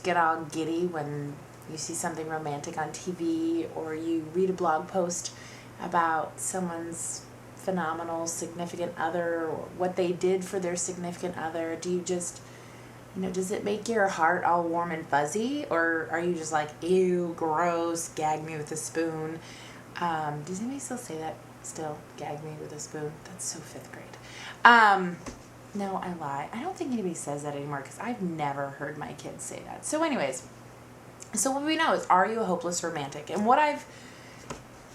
get all giddy when you see something romantic on TV or you read a blog post about someone's phenomenal significant other or what they did for their significant other? Do you just, does it make your heart all warm and fuzzy, or are you just like, ew, gross, gag me with a spoon? Does anybody still say that? Still, gag me with a spoon? That's so 5th grade. No, I lie. I don't think anybody says that anymore because I've never heard my kids say that. So anyways, so what we know is, are you a hopeless romantic? And what I've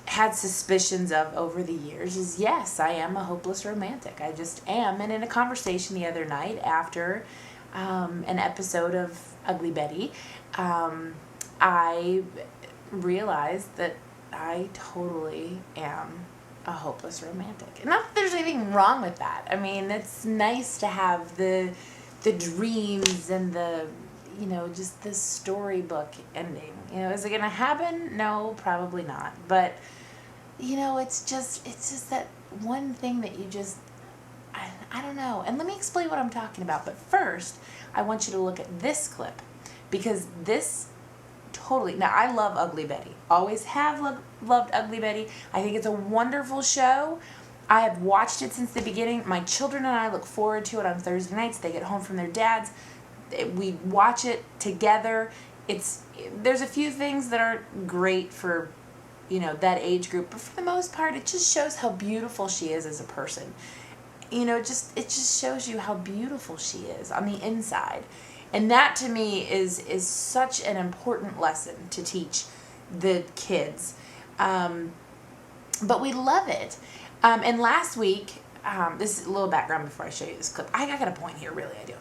had suspicions of over the years is, yes, I am a hopeless romantic. I just am. And in a conversation the other night after an episode of Ugly Betty, I realized that I totally am a hopeless romantic. And not that there's anything wrong with that. I mean, it's nice to have the dreams and the, just the storybook ending. Is it going to happen? No, probably not. But, it's just that one thing that you just, I don't know. And let me explain what I'm talking about. But first, I want you to look at this clip, because this totally, now I love Ugly Betty. Always have loved Ugly Betty. I think it's a wonderful show. I have watched it since the beginning. My children and I look forward to it on Thursday nights. They get home from their dads. We watch it together. There's a few things that aren't great for, that age group, but for the most part, it just shows how beautiful she is as a person. It just shows you how beautiful she is on the inside. And that to me is such an important lesson to teach the kids. But we love it. And last week, this is a little background before I show you this clip. I got a point here, really, I do.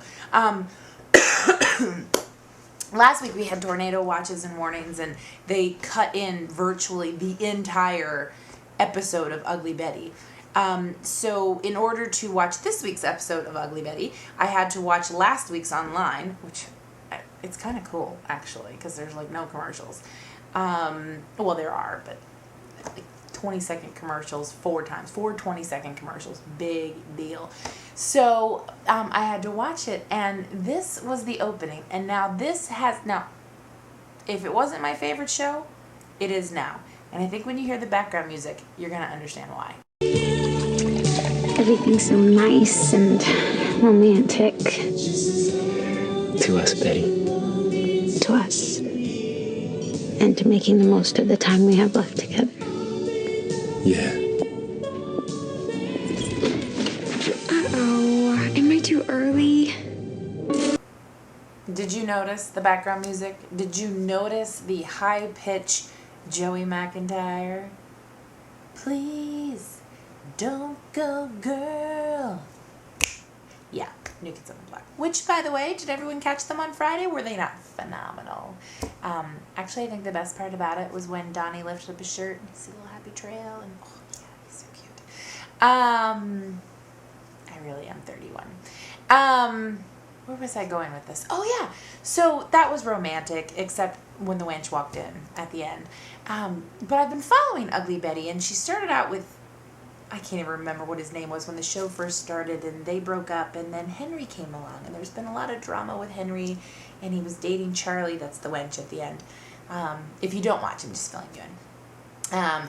Last week we had tornado watches and warnings, and they cut in virtually the entire episode of Ugly Betty. So in order to watch this week's episode of Ugly Betty, I had to watch last week's online, which it's kind of cool, actually, because there's like no commercials. Well, there are, but like 20-second commercials 4 times. 4 20-second commercials. Big deal. So I had to watch it, and this was the opening. And now if it wasn't my favorite show, it is now. And I think when you hear the background music, you're going to understand why. Everything's so nice and romantic. To us, Betty. To us. And to making the most of the time we have left together. Yeah. Uh-oh. Am I too early? Did you notice the background music? Did you notice the high-pitched Joey McIntyre? Please. Don't go, girl. Yeah, New Kids on the Block. Which, by the way, did everyone catch them on Friday? Were they not phenomenal? Actually, I think the best part about it was when Donnie lifted up his shirt and you see a little happy trail. And, oh, yeah, he's so cute. I really am 31. Where was I going with this? Oh, yeah. So that was romantic, except when the wench walked in at the end. But I've been following Ugly Betty, and she started out with, I can't even remember what his name was when the show first started, and they broke up, and then Henry came along, and there's been a lot of drama with Henry, and he was dating Charlie. That's the wench at the end. If you don't watch, I'm just filling you in.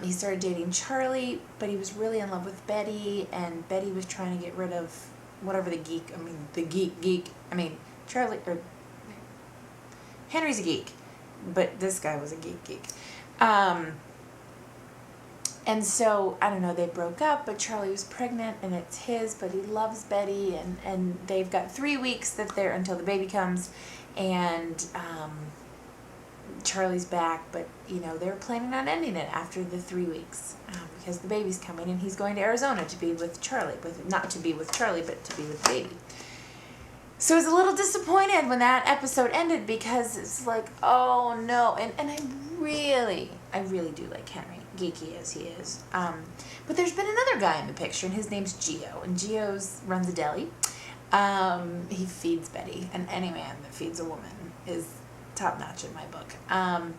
He started dating Charlie, but he was really in love with Betty, and Betty was trying to get rid of whatever Charlie, or Henry's a geek, but this guy was a geek. And so, I don't know, they broke up, but Charlie was pregnant, and it's his, but he loves Betty, and they've got 3 weeks until the baby comes, and Charlie's back, but, they're planning on ending it after the 3 weeks, because the baby's coming, and he's going to Arizona to be with Charlie, not to be with Charlie, but to be with the baby. So I was a little disappointed when that episode ended, because it's like, oh no, and I really do like Henry, geeky as he is. But there's been another guy in the picture, and his name's Gio, and Gio runs a deli. He feeds Betty, and any man that feeds a woman is top-notch in my book.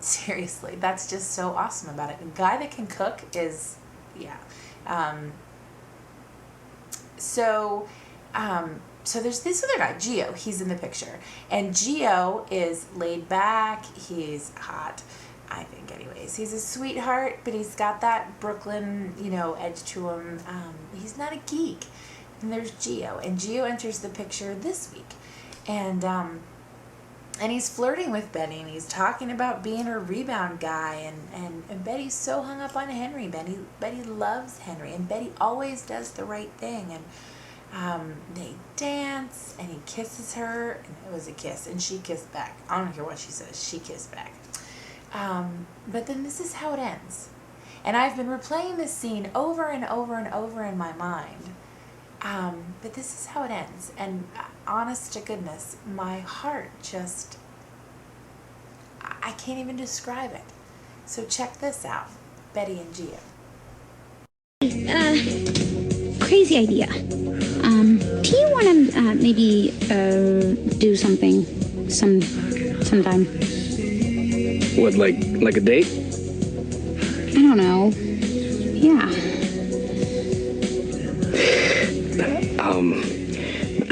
Seriously, that's just so awesome about it. A guy that can cook is, yeah. so there's this other guy, Gio. He's in the picture. And Gio is laid back. He's hot, I think, anyways. He's a sweetheart, but he's got that Brooklyn, edge to him. He's not a geek. And there's Gio. And Gio enters the picture this week. And he's flirting with Betty, and he's talking about being her rebound guy. And Betty's so hung up on Henry. Betty loves Henry. And Betty always does the right thing. And they dance, and he kisses her, and it was a kiss, and she kissed back. I don't care what she says, she kissed back. But then this is how it ends. And I've been replaying this scene over and over and over in my mind. But this is how it ends. And honest to goodness, my heart just, I can't even describe it. So check this out, Betty and Gio. Crazy idea. Do you want to maybe do something sometime? What, like a date? I don't know. Yeah.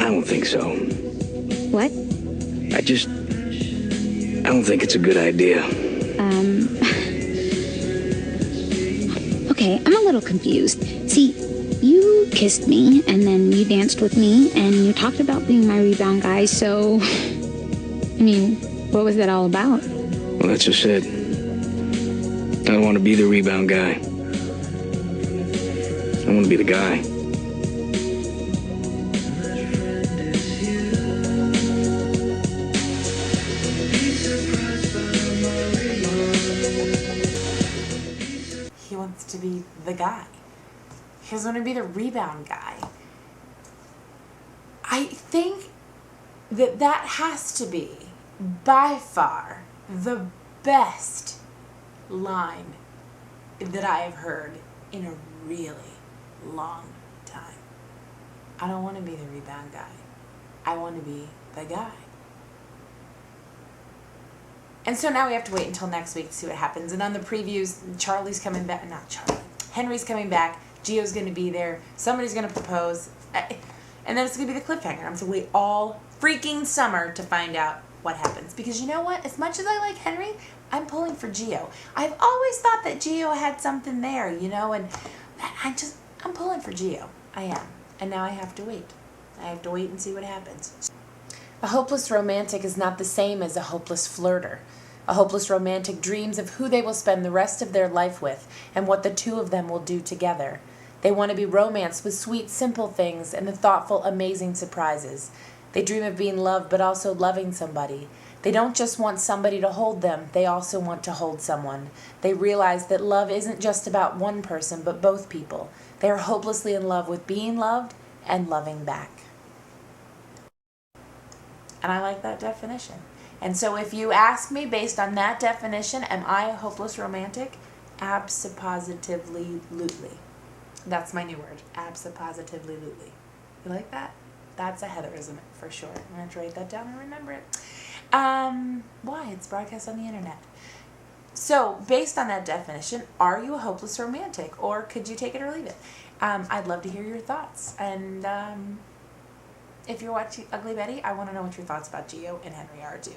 I don't think so. What? I don't think it's a good idea. Okay, I'm a little confused. See, you kissed me, and then you danced with me, and you talked about being my rebound guy, so... I mean, what was that all about? Well, that's just it. I don't want to be the rebound guy. I want to be the guy. He wants to be the guy. He doesn't want to be the rebound guy. I think that has to be, by far, the best line that I have heard in a really long time. I don't want to be the rebound guy. I want to be the guy. And so now we have to wait until next week to see what happens. And on the previews, Charlie's coming back. Not Charlie. Henry's coming back. Gio's going to be there. Somebody's going to propose. And then it's going to be the cliffhanger. I'm going to wait all freaking summer to find out what happens. Because you know what? As much as I like Henry, I'm pulling for Gio. I've always thought that Gio had something there, and I'm pulling for Gio. I am. And now I have to wait. I have to wait and see what happens. A hopeless romantic is not the same as a hopeless flirter. A hopeless romantic dreams of who they will spend the rest of their life with and what the two of them will do together. They want to be romanced with sweet, simple things and the thoughtful, amazing surprises. They dream of being loved, but also loving somebody. They don't just want somebody to hold them, they also want to hold someone. They realize that love isn't just about one person, but both people. They are hopelessly in love with being loved and loving back. And I like that definition. And so if you ask me based on that definition, am I a hopeless romantic? Abso-positively-lutely. That's my new word. Abso-positively-lutely. You like that? That's a Heatherism for sure. I'm going to write that down and remember it. Why? It's broadcast on the internet. So, based on that definition, are you a hopeless romantic? Or could you take it or leave it? I'd love to hear your thoughts. And if you're watching Ugly Betty, I want to know what your thoughts about Gio and Henry are too.